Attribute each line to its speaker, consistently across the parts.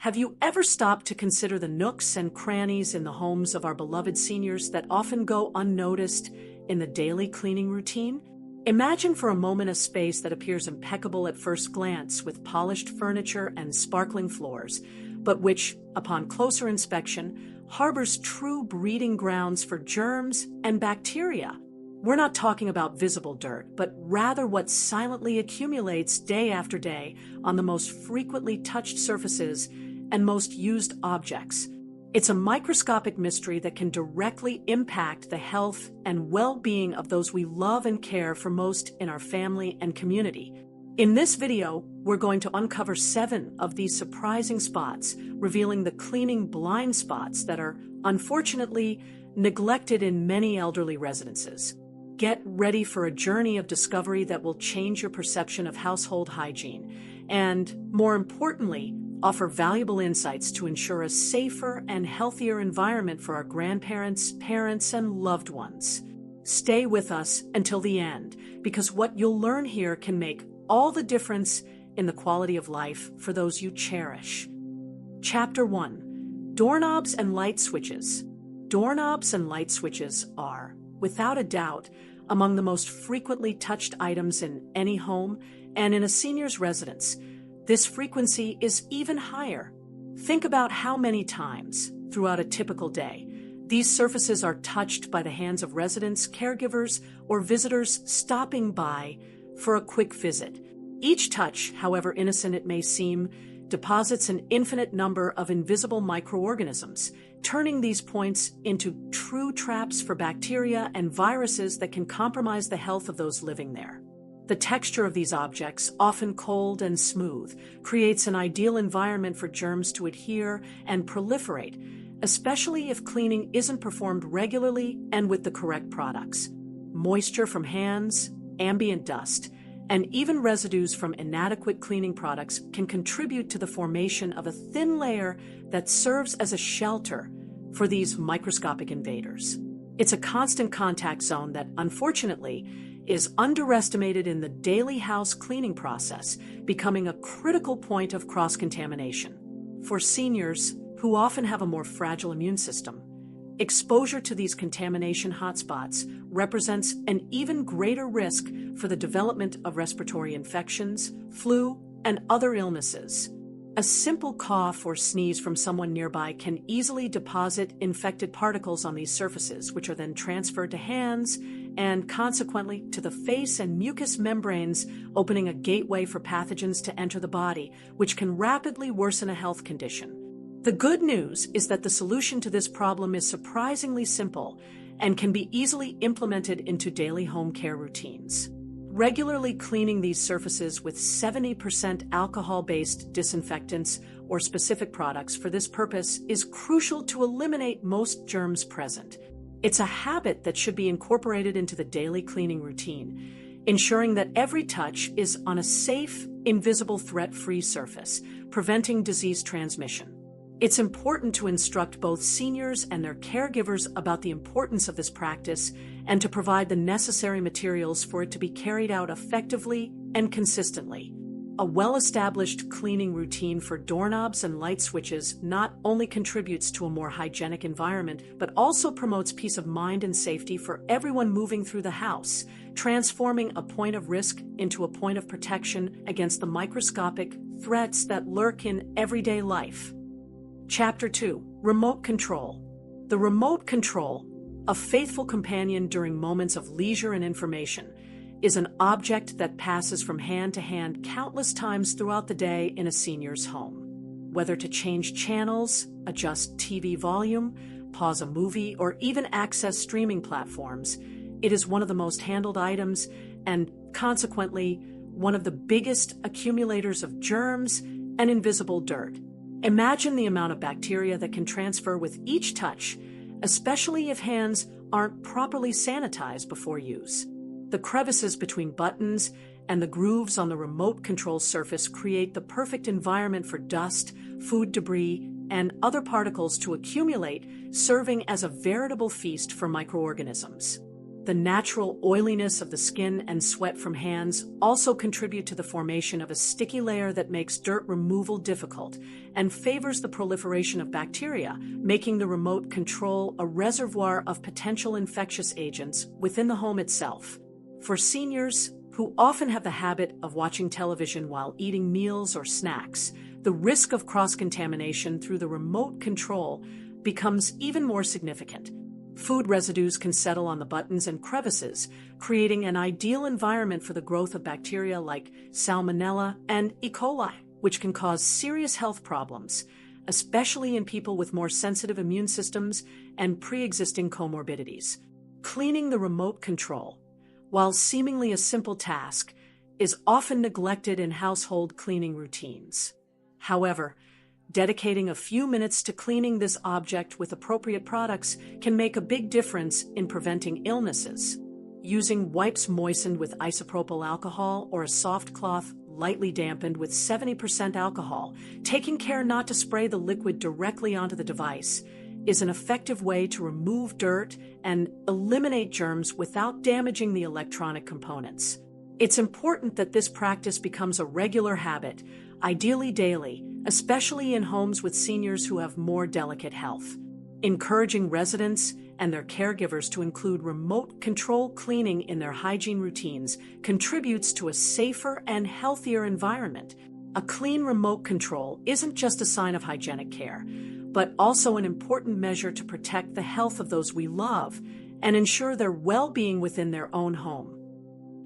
Speaker 1: Have you ever stopped to consider the nooks and crannies in the homes of our beloved seniors that often go unnoticed in the daily cleaning routine? Imagine for a moment a space that appears impeccable at first glance with polished furniture and sparkling floors, but which, upon closer inspection, harbors true breeding grounds for germs and bacteria. We're not talking about visible dirt, but rather what silently accumulates day after day on the most frequently touched surfaces and most used objects. It's a microscopic mystery that can directly impact the health and well-being of those we love and care for most in our family and community. In this video, we're going to uncover 7 of these surprising spots, revealing the cleaning blind spots that are, unfortunately, neglected in many elderly residences. Get ready for a journey of discovery that will change your perception of household hygiene and, more importantly, offer valuable insights to ensure a safer and healthier environment for our grandparents, parents, and loved ones. Stay with us until the end, because what you'll learn here can make all the difference in the quality of life for those you cherish. Chapter 1. Doorknobs and light switches. Doorknobs and light switches are, without a doubt, among the most frequently touched items in any home and in a senior's residence. This frequency is even higher. Think about how many times, throughout a typical day, these surfaces are touched by the hands of residents, caregivers, or visitors stopping by for a quick visit. Each touch, however innocent it may seem, deposits an infinite number of invisible microorganisms, turning these points into true traps for bacteria and viruses that can compromise the health of those living there. The texture of these objects, often cold and smooth, creates an ideal environment for germs to adhere and proliferate, especially if cleaning isn't performed regularly and with the correct products. Moisture from hands, ambient dust, and even residues from inadequate cleaning products can contribute to the formation of a thin layer that serves as a shelter for these microscopic invaders. It's a constant contact zone that, unfortunately, is underestimated in the daily house cleaning process, becoming a critical point of cross-contamination. For seniors, who often have a more fragile immune system, exposure to these contamination hotspots represents an even greater risk for the development of respiratory infections, flu, and other illnesses. A simple cough or sneeze from someone nearby can easily deposit infected particles on these surfaces, which are then transferred to hands and consequently to the face and mucous membranes, opening a gateway for pathogens to enter the body, which can rapidly worsen a health condition. The good news is that the solution to this problem is surprisingly simple and can be easily implemented into daily home care routines. Regularly cleaning these surfaces with 70% alcohol-based disinfectants or specific products for this purpose is crucial to eliminate most germs present. It's a habit that should be incorporated into the daily cleaning routine, ensuring that every touch is on a safe, invisible, threat-free surface, preventing disease transmission. It's important to instruct both seniors and their caregivers about the importance of this practice and to provide the necessary materials for it to be carried out effectively and consistently. A well-established cleaning routine for doorknobs and light switches not only contributes to a more hygienic environment, but also promotes peace of mind and safety for everyone moving through the house, transforming a point of risk into a point of protection against the microscopic threats that lurk in everyday life. Chapter 2. Remote Control. The remote control, a faithful companion during moments of leisure and information, is an object that passes from hand to hand countless times throughout the day in a senior's home. Whether to change channels, adjust TV volume, pause a movie, or even access streaming platforms, it is one of the most handled items and, consequently, one of the biggest accumulators of germs and invisible dirt. Imagine the amount of bacteria that can transfer with each touch, especially if hands aren't properly sanitized before use. The crevices between buttons and the grooves on the remote control surface create the perfect environment for dust, food debris, and other particles to accumulate, serving as a veritable feast for microorganisms. The natural oiliness of the skin and sweat from hands also contribute to the formation of a sticky layer that makes dirt removal difficult and favors the proliferation of bacteria, making the remote control a reservoir of potential infectious agents within the home itself. For seniors, who often have the habit of watching television while eating meals or snacks, the risk of cross-contamination through the remote control becomes even more significant. Food residues can settle on the buttons and crevices, creating an ideal environment for the growth of bacteria like Salmonella and E. coli, which can cause serious health problems, especially in people with more sensitive immune systems and pre-existing comorbidities. Cleaning the remote control, while seemingly a simple task, is often neglected in household cleaning routines. However, dedicating a few minutes to cleaning this object with appropriate products can make a big difference in preventing illnesses. Using wipes moistened with isopropyl alcohol or a soft cloth lightly dampened with 70% alcohol, taking care not to spray the liquid directly onto the device, is an effective way to remove dirt and eliminate germs without damaging the electronic components. It's important that this practice becomes a regular habit, ideally daily, especially in homes with seniors who have more delicate health. Encouraging residents and their caregivers to include remote control cleaning in their hygiene routines contributes to a safer and healthier environment. A clean remote control isn't just a sign of hygienic care, but also an important measure to protect the health of those we love and ensure their well-being within their own home.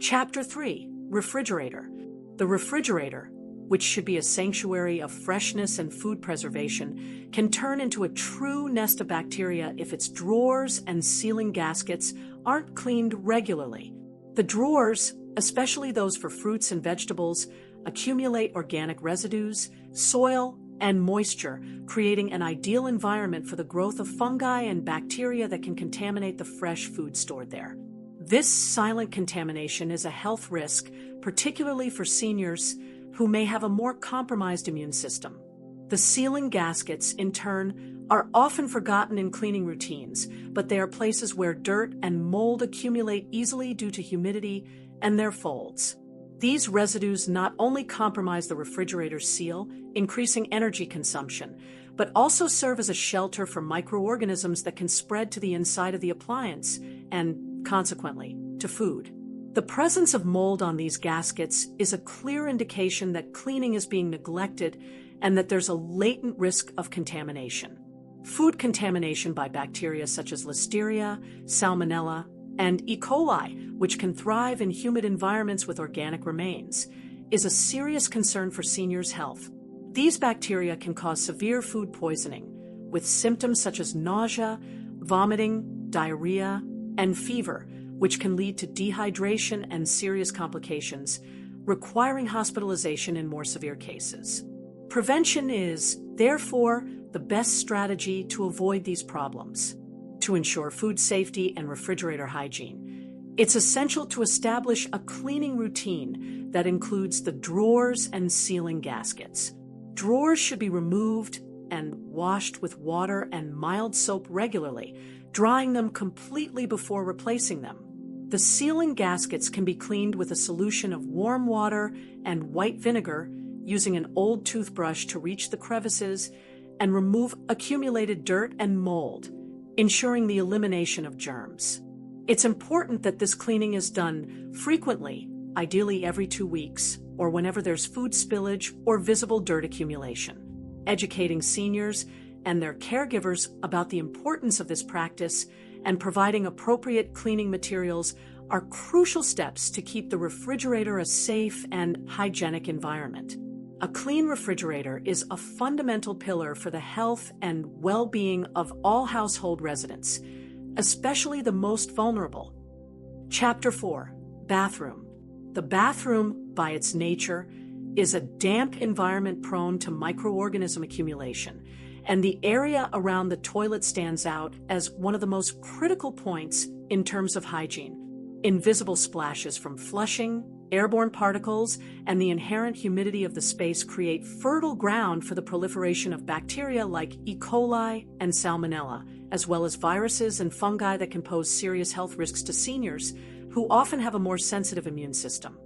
Speaker 1: Chapter 3: Refrigerator. The refrigerator, which should be a sanctuary of freshness and food preservation, can turn into a true nest of bacteria if its drawers and sealing gaskets aren't cleaned regularly. The drawers, especially those for fruits and vegetables, accumulate organic residues, soil, and moisture, creating an ideal environment for the growth of fungi and bacteria that can contaminate the fresh food stored there. This silent contamination is a health risk, particularly for seniors who may have a more compromised immune system. The sealing gaskets, in turn, are often forgotten in cleaning routines, but they are places where dirt and mold accumulate easily due to humidity and their folds. These residues not only compromise the refrigerator's seal, increasing energy consumption, but also serve as a shelter for microorganisms that can spread to the inside of the appliance and, consequently, to food. The presence of mold on these gaskets is a clear indication that cleaning is being neglected and that there's a latent risk of contamination. Food contamination by bacteria such as Listeria, Salmonella, and E. coli, which can thrive in humid environments with organic remains, is a serious concern for seniors' health. These bacteria can cause severe food poisoning, with symptoms such as nausea, vomiting, diarrhea, and fever, which can lead to dehydration and serious complications, requiring hospitalization in more severe cases. Prevention is, therefore, the best strategy to avoid these problems. To ensure food safety and refrigerator hygiene, it's essential to establish a cleaning routine that includes the drawers and sealing gaskets. Drawers should be removed and washed with water and mild soap regularly, drying them completely before replacing them. The sealing gaskets can be cleaned with a solution of warm water and white vinegar, using an old toothbrush to reach the crevices and remove accumulated dirt and mold, ensuring the elimination of germs. It's important that this cleaning is done frequently, ideally every 2 weeks, or whenever there's food spillage or visible dirt accumulation. Educating seniors and their caregivers about the importance of this practice and providing appropriate cleaning materials are crucial steps to keep the refrigerator a safe and hygienic environment. A clean refrigerator is a fundamental pillar for the health and well-being of all household residents, especially the most vulnerable. Chapter 4: Bathroom. The bathroom, by its nature, is a damp environment prone to microorganism accumulation, and the area around the toilet stands out as one of the most critical points in terms of hygiene. Invisible splashes from flushing, airborne particles, and the inherent humidity of the space create fertile ground for the proliferation of bacteria like E. coli and Salmonella, as well as viruses and fungi that can pose serious health risks to seniors who often have a more sensitive immune system.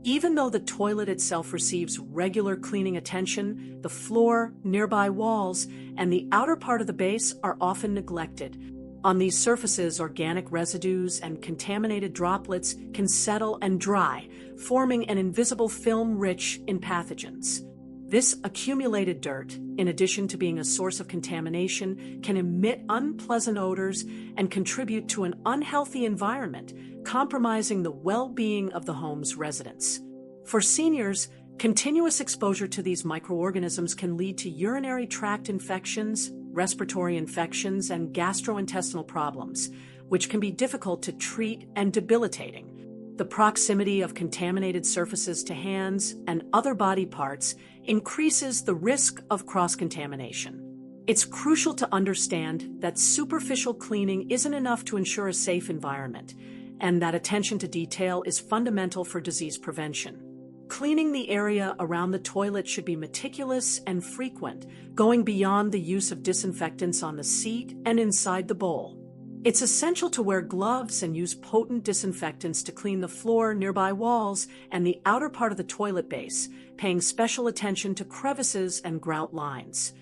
Speaker 1: Even though the toilet itself receives regular cleaning attention, the floor, nearby walls, and the outer part of the base are often neglected. On these surfaces, organic residues and contaminated droplets can settle and dry, forming an invisible film rich in pathogens. This accumulated dirt, in addition to being a source of contamination, can emit unpleasant odors and contribute to an unhealthy environment, compromising the well-being of the home's residents. For seniors, continuous exposure to these microorganisms can lead to urinary tract infections, respiratory infections, and gastrointestinal problems, which can be difficult to treat and debilitating. The proximity of contaminated surfaces to hands and other body parts increases the risk of cross-contamination. It's crucial to understand that superficial cleaning isn't enough to ensure a safe environment, and that attention to detail is fundamental for disease prevention. Cleaning the area around the toilet should be meticulous and frequent, going beyond the use of disinfectants on the seat and inside the bowl. It's essential to wear gloves and use potent disinfectants to clean the floor, nearby walls, and the outer part of the toilet base, paying special attention to crevices and grout lines.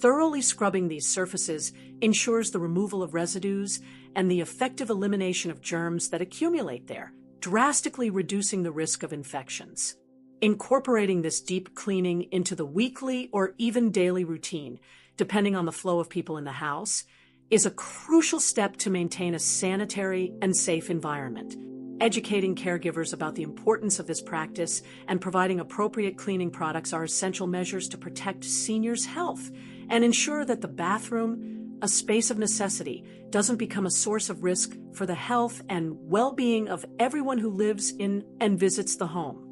Speaker 1: Thoroughly scrubbing these surfaces ensures the removal of residues and the effective elimination of germs that accumulate there, drastically reducing the risk of infections. Incorporating this deep cleaning into the weekly or even daily routine, depending on the flow of people in the house, is a crucial step to maintain a sanitary and safe environment. Educating caregivers about the importance of this practice and providing appropriate cleaning products are essential measures to protect seniors' health and ensure that the bathroom, a space of necessity, doesn't become a source of risk for the health and well-being of everyone who lives in and visits the home.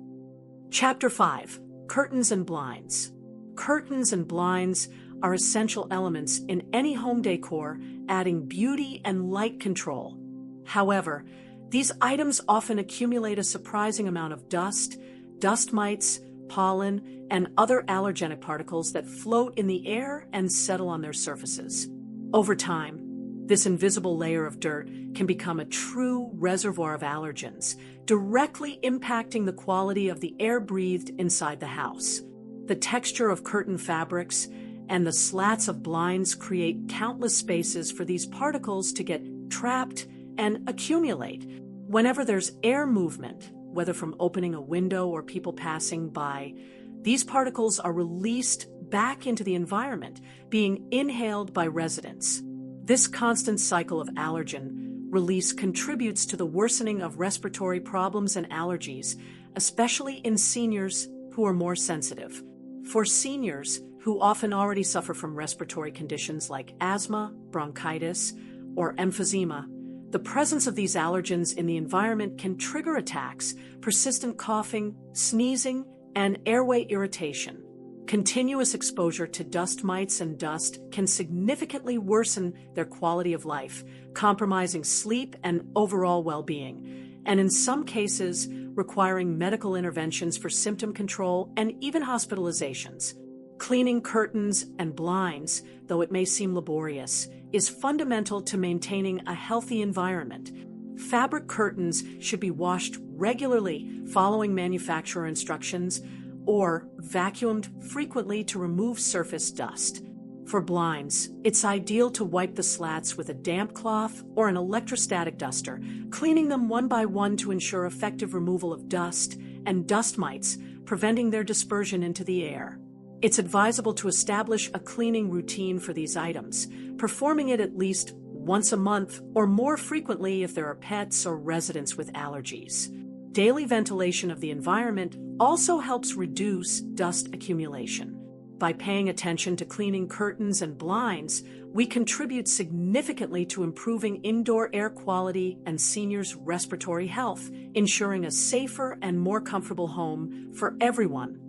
Speaker 1: Chapter 5. Curtains and Blinds. Curtains and blinds are essential elements in any home decor, adding beauty and light control. However, these items often accumulate a surprising amount of dust, dust mites, pollen, and other allergenic particles that float in the air and settle on their surfaces. Over time, this invisible layer of dirt can become a true reservoir of allergens, directly impacting the quality of the air breathed inside the house. The texture of curtain fabrics and the slats of blinds create countless spaces for these particles to get trapped and accumulate. Whenever there's air movement, whether from opening a window or people passing by, these particles are released back into the environment, being inhaled by residents. This constant cycle of allergen release contributes to the worsening of respiratory problems and allergies, especially in seniors who are more sensitive. For seniors who often already suffer from respiratory conditions like asthma, bronchitis, or emphysema, the presence of these allergens in the environment can trigger attacks, persistent coughing, sneezing, and airway irritation. Continuous exposure to dust mites and dust can significantly worsen their quality of life, compromising sleep and overall well-being, and in some cases, requiring medical interventions for symptom control and even hospitalizations. Cleaning curtains and blinds, though it may seem laborious, is fundamental to maintaining a healthy environment. Fabric curtains should be washed regularly following manufacturer instructions or vacuumed frequently to remove surface dust. For blinds, it's ideal to wipe the slats with a damp cloth or an electrostatic duster, cleaning them one by one to ensure effective removal of dust and dust mites, preventing their dispersion into the air. It's advisable to establish a cleaning routine for these items, performing it at least once a month or more frequently if there are pets or residents with allergies. Daily ventilation of the environment also helps reduce dust accumulation. By paying attention to cleaning curtains and blinds, we contribute significantly to improving indoor air quality and seniors' respiratory health, ensuring a safer and more comfortable home for everyone.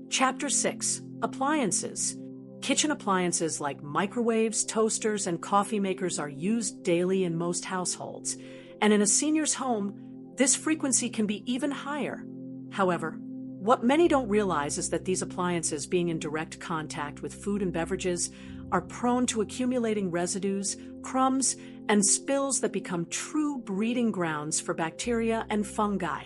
Speaker 1: Chapter 6. Appliances. Kitchen appliances like microwaves, toasters, and coffee makers are used daily in most households, and in a senior's home, this frequency can be even higher. However, What many don't realize is that these appliances, being in direct contact with food and beverages, are prone to accumulating residues, crumbs, and spills that become true breeding grounds for bacteria and fungi.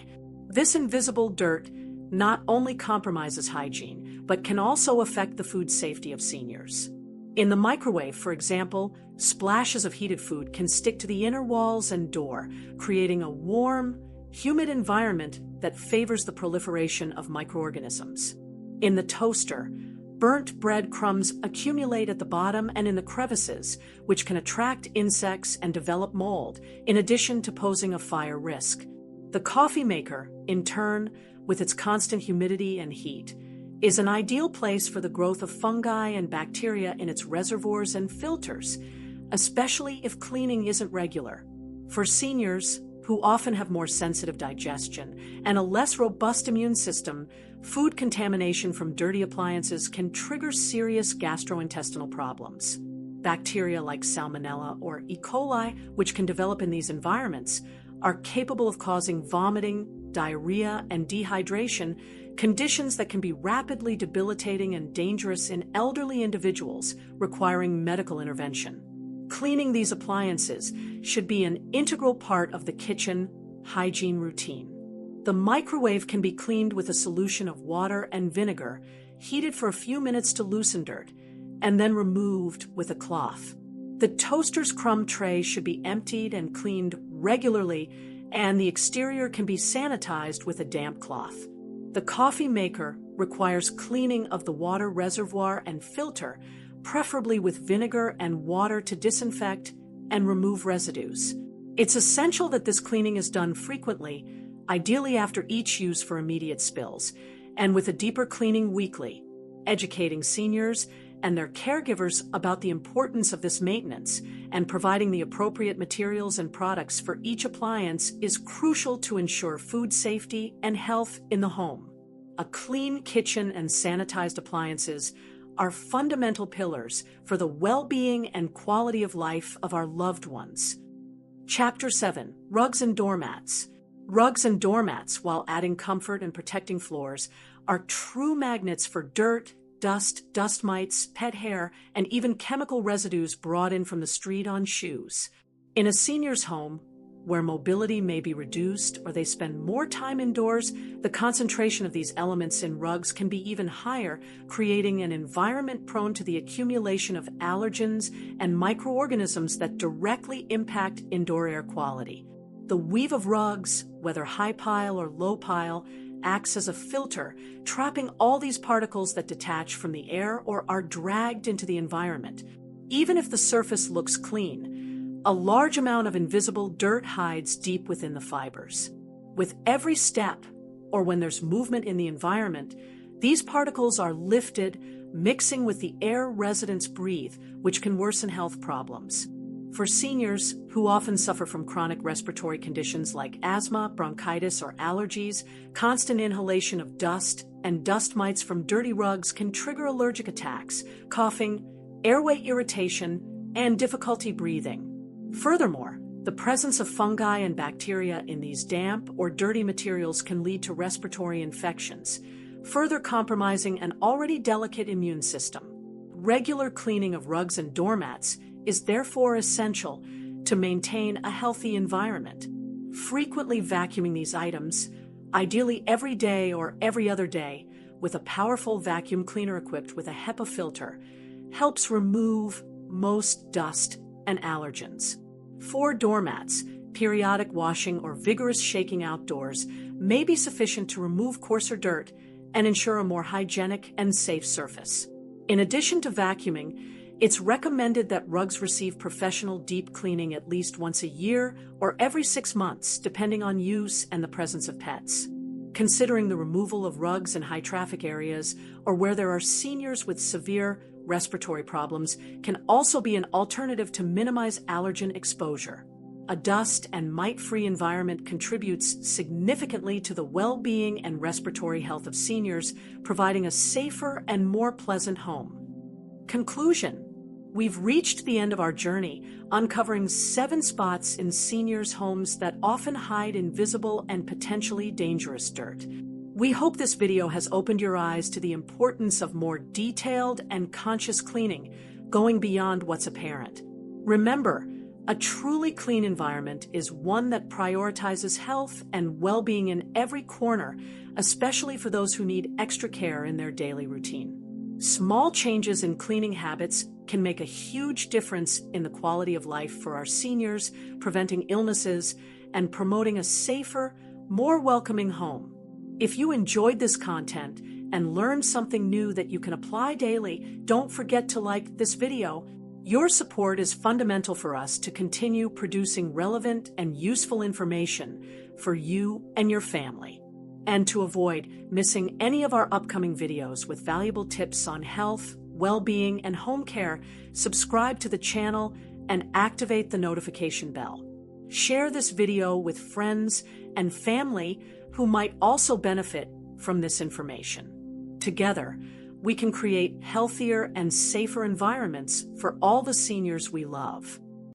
Speaker 1: This invisible dirt not only compromises hygiene, but can also affect the food safety of seniors. In the microwave, for example, splashes of heated food can stick to the inner walls and door, creating a warm, humid environment that favors the proliferation of microorganisms. In the toaster, burnt bread crumbs accumulate at the bottom and in the crevices, which can attract insects and develop mold, in addition to posing a fire risk. The coffee maker, in turn, with its constant humidity and heat, is an ideal place for the growth of fungi and bacteria in its reservoirs and filters, especially if cleaning isn't regular. For seniors, who often have more sensitive digestion and a less robust immune system, food contamination from dirty appliances can trigger serious gastrointestinal problems. Bacteria like Salmonella or E. coli, which can develop in these environments, are capable of causing vomiting, diarrhea, and dehydration, conditions that can be rapidly debilitating and dangerous in elderly individuals, requiring medical intervention. Cleaning these appliances should be an integral part of the kitchen hygiene routine. The microwave can be cleaned with a solution of water and vinegar, heated for a few minutes to loosen dirt, and then removed with a cloth. The toaster's crumb tray should be emptied and cleaned regularly, and the exterior can be sanitized with a damp cloth. The coffee maker requires cleaning of the water reservoir and filter, preferably with vinegar and water to disinfect and remove residues. It's essential that this cleaning is done frequently, ideally after each use for immediate spills, and with a deeper cleaning weekly. Educating seniors and their caregivers about the importance of this maintenance and providing the appropriate materials and products for each appliance is crucial to ensure food safety and health in the home. A clean kitchen and sanitized appliances are fundamental pillars for the well-being and quality of life of our loved ones. Chapter 7. Rugs and Doormats. Rugs and doormats, while adding comfort and protecting floors, are true magnets for dirt, dust mites, pet hair, and even chemical residues brought in from the street on shoes. In a senior's home, where mobility may be reduced or they spend more time indoors, the concentration of these elements in rugs can be even higher, creating an environment prone to the accumulation of allergens and microorganisms that directly impact indoor air quality. The weave of rugs, whether high pile or low pile, acts as a filter, trapping all these particles that detach from the air or are dragged into the environment. Even if the surface looks clean, a large amount of invisible dirt hides deep within the fibers. With every step, or when there's movement in the environment, these particles are lifted, mixing with the air residents breathe, which can worsen health problems. For seniors, who often suffer from chronic respiratory conditions like asthma, bronchitis, or allergies, constant inhalation of dust and dust mites from dirty rugs can trigger allergic attacks, coughing, airway irritation, and difficulty breathing. Furthermore, the presence of fungi and bacteria in these damp or dirty materials can lead to respiratory infections, further compromising an already delicate immune system. Regular cleaning of rugs and doormats is therefore essential to maintain a healthy environment. Frequently vacuuming these items, ideally every day or every other day, with a powerful vacuum cleaner equipped with a HEPA filter, helps remove most dust and allergens. For doormats, periodic washing or vigorous shaking outdoors may be sufficient to remove coarser dirt and ensure a more hygienic and safe surface. In addition to vacuuming, it's recommended that rugs receive professional deep cleaning at least once a year or every 6 months, depending on use and the presence of pets. Considering the removal of rugs in high-traffic areas or where there are seniors with severe respiratory problems can also be an alternative to minimize allergen exposure. A dust and mite-free environment contributes significantly to the well-being and respiratory health of seniors, providing a safer and more pleasant home. Conclusion: we've reached the end of our journey, uncovering 7 spots in seniors' homes that often hide invisible and potentially dangerous dirt. We hope this video has opened your eyes to the importance of more detailed and conscious cleaning, going beyond what's apparent. Remember, a truly clean environment is one that prioritizes health and well-being in every corner, especially for those who need extra care in their daily routine. Small changes in cleaning habits can make a huge difference in the quality of life for our seniors, preventing illnesses, and promoting a safer, more welcoming home. If you enjoyed this content and learned something new that you can apply daily, don't forget to like this video. Your support is fundamental for us to continue producing relevant and useful information for you and your family. And to avoid missing any of our upcoming videos with valuable tips on health, well-being, and home care, subscribe to the channel and activate the notification bell. Share this video with friends and family who might also benefit from this information. Together, we can create healthier and safer environments for all the seniors we love.